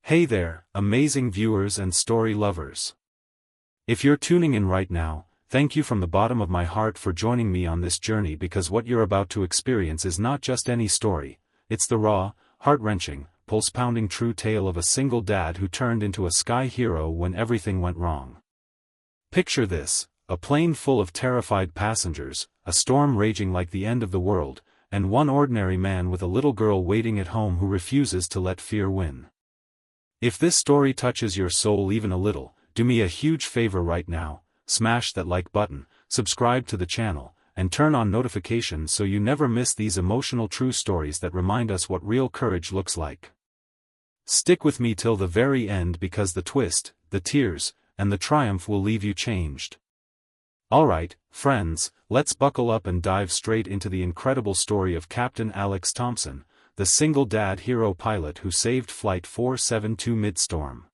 Hey there, amazing viewers and story lovers. If you're tuning in right now, thank you from the bottom of my heart for joining me on this journey, because what you're about to experience is not just any story, it's the raw, heart-wrenching, pulse-pounding true tale of a single dad who turned into a sky hero when everything went wrong. Picture this, a plane full of terrified passengers, a storm raging like the end of the world, and one ordinary man with a little girl waiting at home who refuses to let fear win. If this story touches your soul even a little, do me a huge favor right now, smash that like button, subscribe to the channel, and turn on notifications so you never miss these emotional true stories that remind us what real courage looks like. Stick with me till the very end, because the twist, the tears, and the triumph will leave you changed. Alright, friends, let's buckle up and dive straight into the incredible story of Captain Alex Thompson, the single dad hero pilot who saved Flight 472 mid-storm.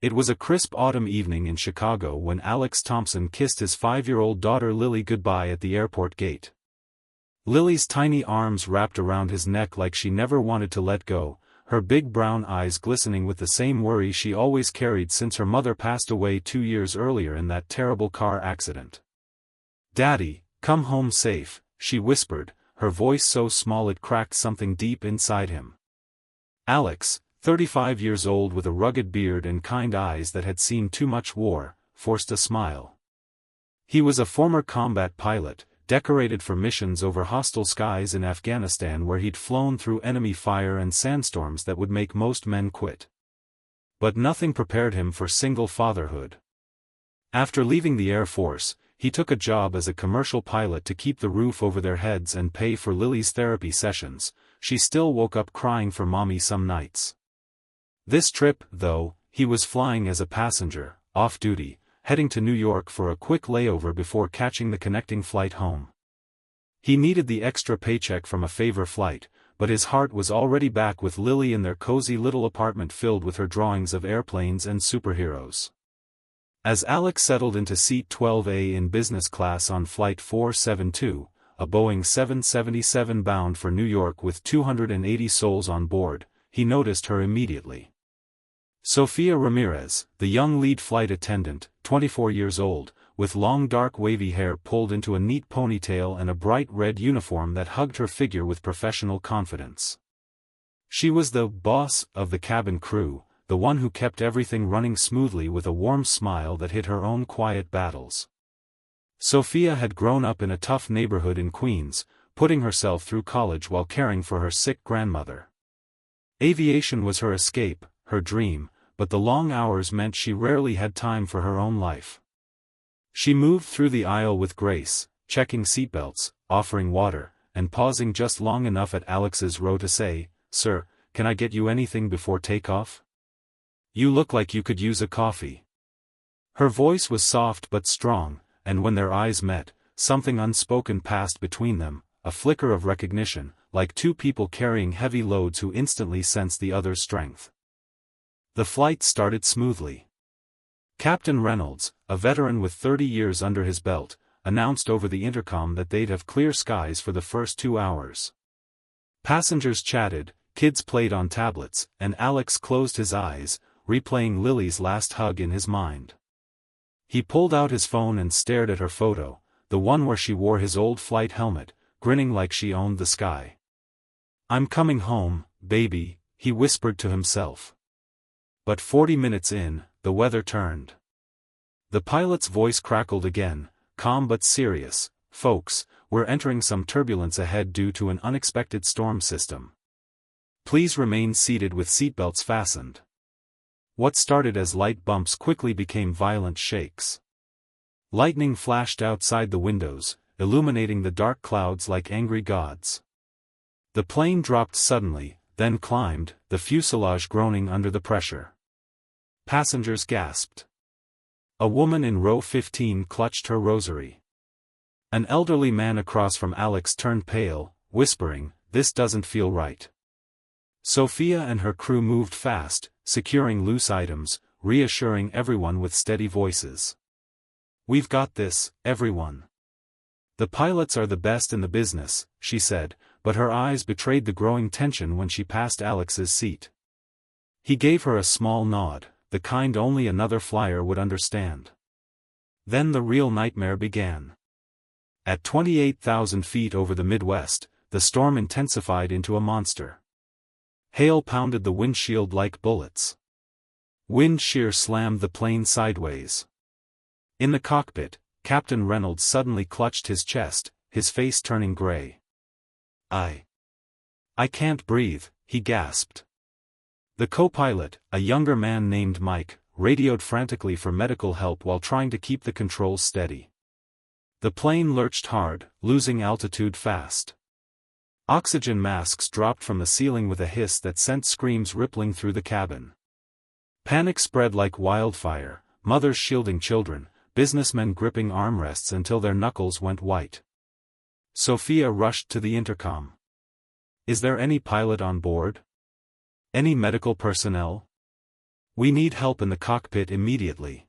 It was a crisp autumn evening in Chicago when Alex Thompson kissed his 5-year-old daughter Lily goodbye at the airport gate. Lily's tiny arms wrapped around his neck like she never wanted to let go, her big brown eyes glistening with the same worry she always carried since her mother passed away 2 years earlier in that terrible car accident. "Daddy, come home safe," she whispered, her voice so small it cracked something deep inside him. Alex, 35 years old with a rugged beard and kind eyes that had seen too much war, forced a smile. He was a former combat pilot, decorated for missions over hostile skies in Afghanistan where he'd flown through enemy fire and sandstorms that would make most men quit. But nothing prepared him for single fatherhood. After leaving the Air Force, he took a job as a commercial pilot to keep the roof over their heads and pay for Lily's therapy sessions. She still woke up crying for mommy some nights. This trip, though, he was flying as a passenger, off-duty, heading to New York for a quick layover before catching the connecting flight home. He needed the extra paycheck from a favor flight, but his heart was already back with Lily in their cozy little apartment filled with her drawings of airplanes and superheroes. As Alex settled into seat 12A in business class on Flight 472, a Boeing 777 bound for New York with 280 souls on board, he noticed her immediately. Sophia Ramirez, the young lead flight attendant, 24 years old, with long dark wavy hair pulled into a neat ponytail and a bright red uniform that hugged her figure with professional confidence. She was the boss of the cabin crew, the one who kept everything running smoothly with a warm smile that hid her own quiet battles. Sophia had grown up in a tough neighborhood in Queens, putting herself through college while caring for her sick grandmother. Aviation was her escape, her dream, but the long hours meant she rarely had time for her own life. She moved through the aisle with grace, checking seatbelts, offering water, and pausing just long enough at Alex's row to say, "Sir, can I get you anything before takeoff? You look like you could use a coffee." Her voice was soft but strong, and when their eyes met, something unspoken passed between them, a flicker of recognition, like two people carrying heavy loads who instantly sensed the other's strength. The flight started smoothly. Captain Reynolds, a veteran with 30 years under his belt, announced over the intercom that they'd have clear skies for the first 2 hours. Passengers chatted, kids played on tablets, and Alex closed his eyes, replaying Lily's last hug in his mind. He pulled out his phone and stared at her photo, the one where she wore his old flight helmet, grinning like she owned the sky. "I'm coming home, baby," he whispered to himself. But 40 minutes in, the weather turned. The pilot's voice crackled again, calm but serious. "Folks, we're entering some turbulence ahead due to an unexpected storm system. Please remain seated with seatbelts fastened." What started as light bumps quickly became violent shakes. Lightning flashed outside the windows, illuminating the dark clouds like angry gods. The plane dropped suddenly, then climbed, the fuselage groaning under the pressure. Passengers gasped. A woman in row 15 clutched her rosary. An elderly man across from Alex turned pale, whispering, "This doesn't feel right." Sophia and her crew moved fast, securing loose items, reassuring everyone with steady voices. "We've got this, everyone. The pilots are the best in the business," she said, but her eyes betrayed the growing tension when she passed Alex's seat. He gave her a small nod, the kind only another flyer would understand. Then the real nightmare began. At 28,000 feet over the Midwest, the storm intensified into a monster. Hail pounded the windshield like bullets. Wind shear slammed the plane sideways. In the cockpit, Captain Reynolds suddenly clutched his chest, his face turning gray. I can't breathe," he gasped. The co-pilot, a younger man named Mike, radioed frantically for medical help while trying to keep the controls steady. The plane lurched hard, losing altitude fast. Oxygen masks dropped from the ceiling with a hiss that sent screams rippling through the cabin. Panic spread like wildfire, mothers shielding children, businessmen gripping armrests until their knuckles went white. Sophia rushed to the intercom. "Is there any pilot on board? Any medical personnel? We need help in the cockpit immediately."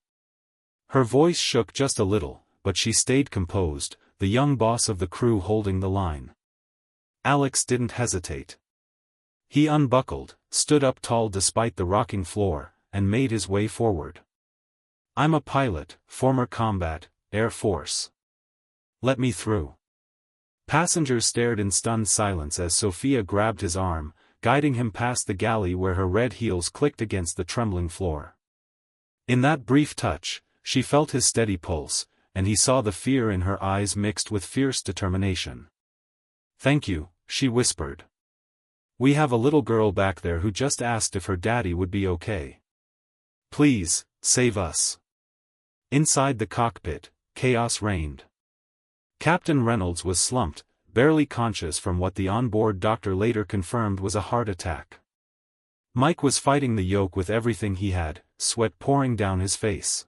Her voice shook just a little, but she stayed composed, the young boss of the crew holding the line. Alex didn't hesitate. He unbuckled, stood up tall despite the rocking floor, and made his way forward. "I'm a pilot, former combat, Air Force. Let me through." Passengers stared in stunned silence as Sophia grabbed his arm, guiding him past the galley where her red heels clicked against the trembling floor. In that brief touch, she felt his steady pulse, and he saw the fear in her eyes mixed with fierce determination. "Thank you," she whispered. "We have a little girl back there who just asked if her daddy would be okay. Please, save us." Inside the cockpit, chaos reigned. Captain Reynolds was slumped, barely conscious from what the onboard doctor later confirmed was a heart attack. Mike was fighting the yoke with everything he had, sweat pouring down his face.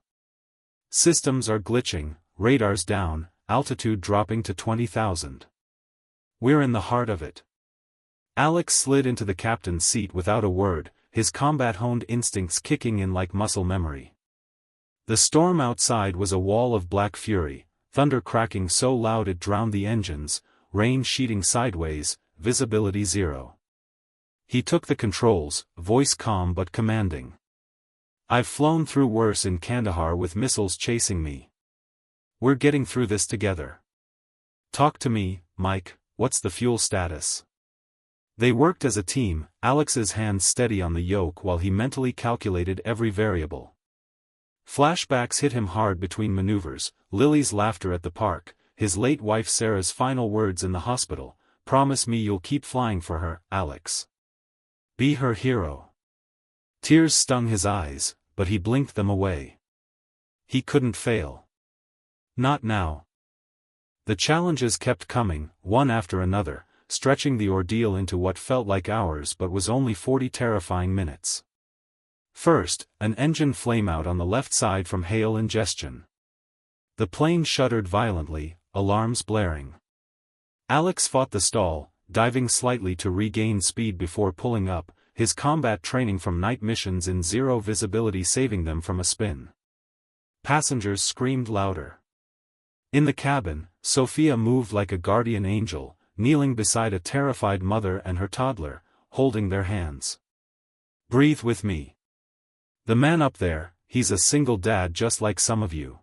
"Systems are glitching, radars down, altitude dropping to 20,000. We're in the heart of it." Alex slid into the captain's seat without a word, his combat-honed instincts kicking in like muscle memory. The storm outside was a wall of black fury, thunder cracking so loud it drowned the engines, rain sheeting sideways, visibility zero. He took the controls, voice calm but commanding. "I've flown through worse in Kandahar with missiles chasing me. We're getting through this together. Talk to me, Mike, what's the fuel status?" They worked as a team, Alex's hands steady on the yoke while he mentally calculated every variable. Flashbacks hit him hard between maneuvers, Lily's laughter at the park, his late wife Sarah's final words in the hospital, "Promise me you'll keep flying for her, Alex. Be her hero." Tears stung his eyes, but he blinked them away. He couldn't fail. Not now. The challenges kept coming, one after another, stretching the ordeal into what felt like hours but was only 40 terrifying minutes. First, an engine flameout on the left side from hail ingestion. The plane shuddered violently, alarms blaring. Alex fought the stall, diving slightly to regain speed before pulling up, his combat training from night missions in zero visibility saving them from a spin. Passengers screamed louder. In the cabin, Sophia moved like a guardian angel, kneeling beside a terrified mother and her toddler, holding their hands. "Breathe with me. The man up there, he's a single dad just like some of you.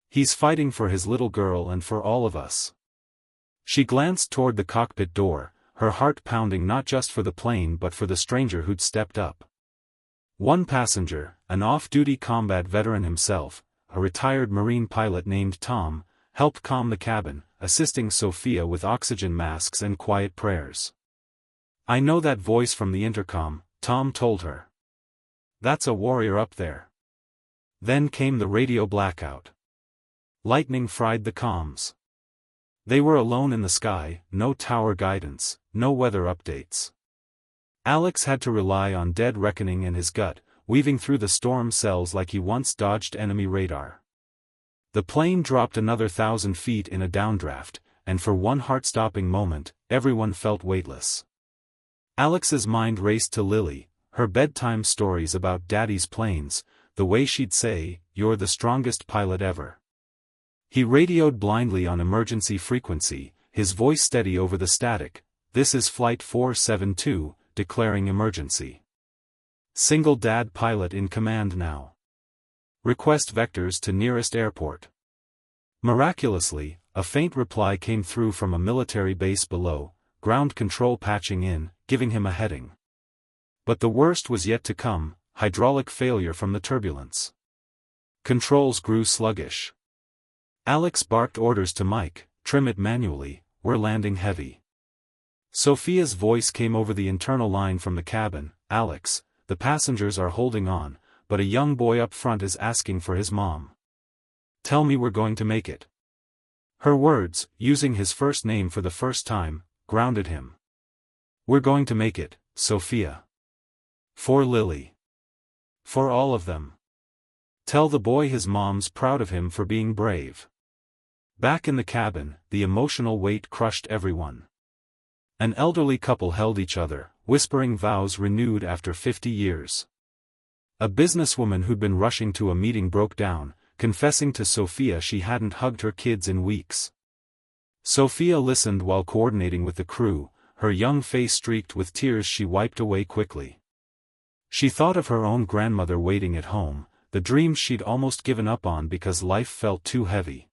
He's fighting for his little girl and for all of us." She glanced toward the cockpit door, her heart pounding not just for the plane but for the stranger who'd stepped up. One passenger, an off-duty combat veteran himself, a retired Marine pilot named Tom, helped calm the cabin, assisting Sophia with oxygen masks and quiet prayers. "I know that voice from the intercom," Tom told her. "That's a warrior up there." Then came the radio blackout. Lightning fried the comms. They were alone in the sky, no tower guidance, no weather updates. Alex had to rely on dead reckoning and his gut, weaving through the storm cells like he once dodged enemy radar. The plane dropped another 1,000 feet in a downdraft, and for one heart-stopping moment, everyone felt weightless. Alex's mind raced to Lily, her bedtime stories about Daddy's planes, the way she'd say, "You're the strongest pilot ever." He radioed blindly on emergency frequency, his voice steady over the static, "This is Flight 472, declaring emergency. Single dad pilot in command now. Request vectors to nearest airport. Miraculously, a faint reply came through from a military base below, ground control patching in, giving him a heading. But the worst was yet to come, hydraulic failure from the turbulence. Controls grew sluggish. Alex barked orders to Mike, trim it manually, we're landing heavy. Sophia's voice came over the internal line from the cabin, Alex, the passengers are holding on, but a young boy up front is asking for his mom. Tell me we're going to make it. Her words, using his first name for the first time, grounded him. We're going to make it, Sophia. For Lily. For all of them. Tell the boy his mom's proud of him for being brave. Back in the cabin, the emotional weight crushed everyone. An elderly couple held each other, whispering vows renewed after 50 years. A businesswoman who'd been rushing to a meeting broke down, confessing to Sophia she hadn't hugged her kids in weeks. Sophia listened while coordinating with the crew, her young face streaked with tears she wiped away quickly. She thought of her own grandmother waiting at home, the dreams she'd almost given up on because life felt too heavy.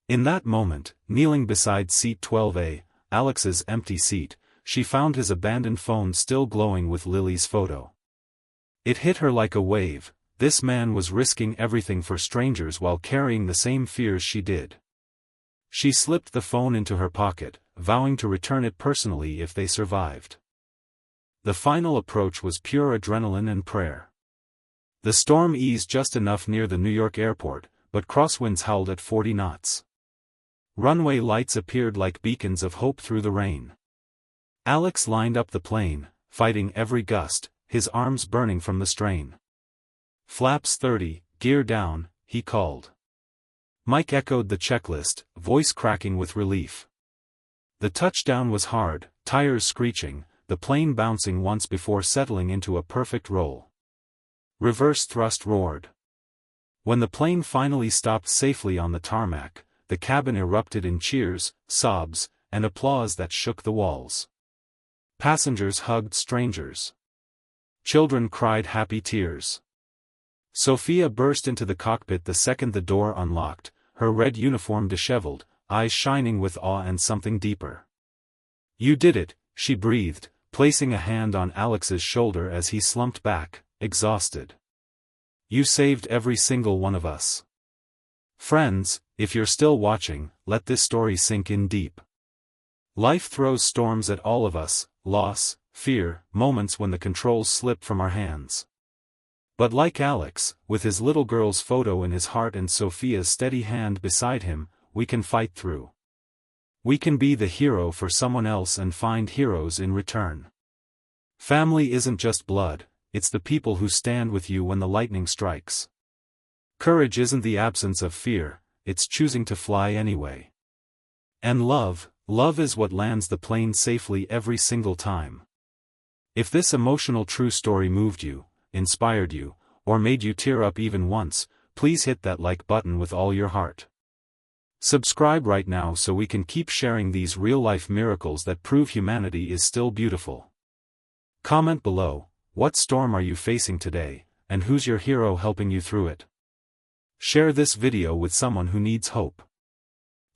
In that moment, kneeling beside seat 12A, Alex's empty seat, she found his abandoned phone still glowing with Lily's photo. It hit her like a wave, this man was risking everything for strangers while carrying the same fears she did. She slipped the phone into her pocket, vowing to return it personally if they survived. The final approach was pure adrenaline and prayer. The storm eased just enough near the New York airport, but crosswinds howled at 40 knots. Runway lights appeared like beacons of hope through the rain. Alex lined up the plane, fighting every gust, his arms burning from the strain. Flaps 30, gear down, he called. Mike echoed the checklist, voice cracking with relief. The touchdown was hard, tires screeching, the plane bouncing once before settling into a perfect roll. Reverse thrust roared. When the plane finally stopped safely on the tarmac, the cabin erupted in cheers, sobs, and applause that shook the walls. Passengers hugged strangers. Children cried happy tears. Sophia burst into the cockpit the second the door unlocked, her red uniform disheveled, eyes shining with awe and something deeper. You did it, she breathed, placing a hand on Alex's shoulder as he slumped back, exhausted. You saved every single one of us. Friends, if you're still watching, let this story sink in deep. Life throws storms at all of us, loss, fear, moments when the controls slip from our hands. But like Alex, with his little girl's photo in his heart and Sophia's steady hand beside him, we can fight through. We can be the hero for someone else and find heroes in return. Family isn't just blood, it's the people who stand with you when the lightning strikes. Courage isn't the absence of fear, it's choosing to fly anyway. And love is what lands the plane safely every single time. If this emotional true story moved you, inspired you, or made you tear up even once, please hit that like button with all your heart. Subscribe right now so we can keep sharing these real-life miracles that prove humanity is still beautiful. Comment below, what storm are you facing today, and who's your hero helping you through it? Share this video with someone who needs hope.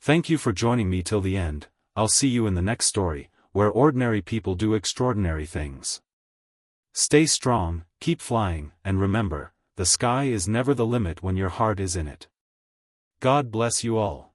Thank you for joining me till the end. I'll see you in the next story, where ordinary people do extraordinary things. Stay strong, keep flying, and remember, the sky is never the limit when your heart is in it. God bless you all.